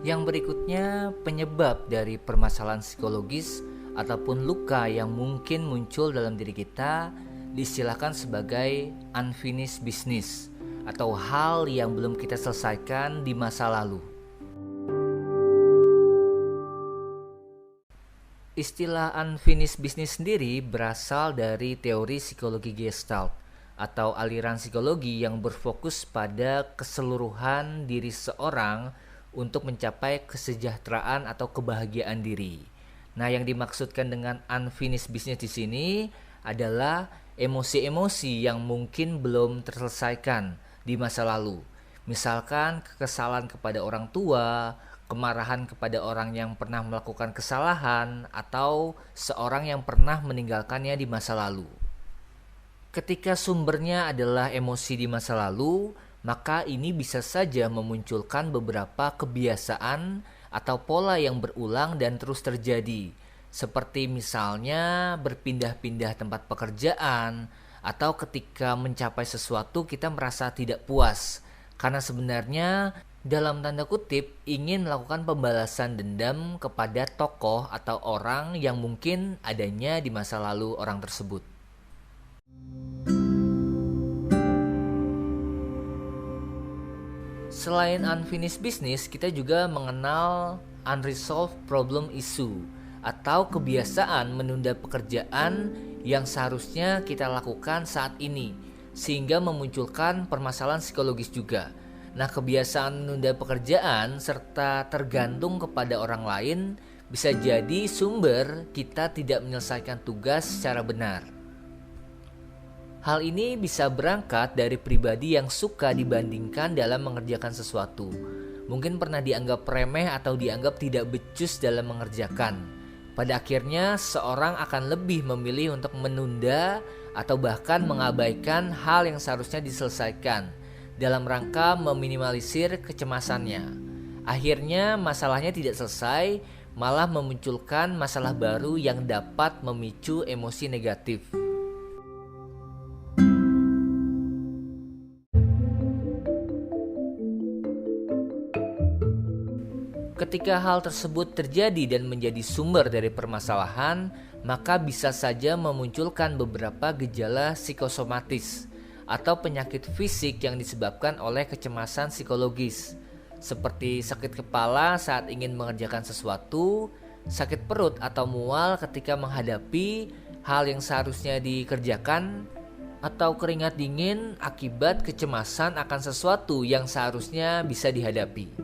Yang berikutnya, penyebab dari permasalahan psikologis ataupun luka yang mungkin muncul dalam diri kita diistilahkan sebagai unfinished business atau hal yang belum kita selesaikan di masa lalu. Istilah unfinished business sendiri berasal dari teori psikologi Gestalt atau aliran psikologi yang berfokus pada keseluruhan diri seorang untuk mencapai kesejahteraan atau kebahagiaan diri. Nah, yang dimaksudkan dengan unfinished business di sini adalah emosi-emosi yang mungkin belum terselesaikan di masa lalu. Misalkan kekesalan kepada orang tua, kemarahan kepada orang yang pernah melakukan kesalahan, atau seorang yang pernah meninggalkannya di masa lalu. Ketika sumbernya adalah emosi di masa lalu, maka ini bisa saja memunculkan beberapa kebiasaan atau pola yang berulang dan terus terjadi, seperti misalnya berpindah-pindah tempat pekerjaan, atau ketika mencapai sesuatu kita merasa tidak puas, karena sebenarnya dalam tanda kutip ingin melakukan pembalasan dendam kepada tokoh atau orang yang mungkin adanya di masa lalu orang tersebut. Selain unfinished business, kita juga mengenal unresolved problem issue atau kebiasaan menunda pekerjaan yang seharusnya kita lakukan saat ini, sehingga memunculkan permasalahan psikologis juga. Nah, kebiasaan menunda pekerjaan serta tergantung kepada orang lain bisa jadi sumber kita tidak menyelesaikan tugas secara benar. Hal ini bisa berangkat dari pribadi yang suka dibandingkan dalam mengerjakan sesuatu. Mungkin pernah dianggap remeh atau dianggap tidak becus dalam mengerjakan. Pada akhirnya, seorang akan lebih memilih untuk menunda atau bahkan mengabaikan hal yang seharusnya diselesaikan dalam rangka meminimalisir kecemasannya. Akhirnya, masalahnya tidak selesai, malah memunculkan masalah baru yang dapat memicu emosi negatif. Ketika hal tersebut terjadi dan menjadi sumber dari permasalahan, maka bisa saja memunculkan beberapa gejala psikosomatis atau penyakit fisik yang disebabkan oleh kecemasan psikologis, seperti sakit kepala saat ingin mengerjakan sesuatu, sakit perut atau mual ketika menghadapi hal yang seharusnya dikerjakan, atau keringat dingin akibat kecemasan akan sesuatu yang seharusnya bisa dihadapi.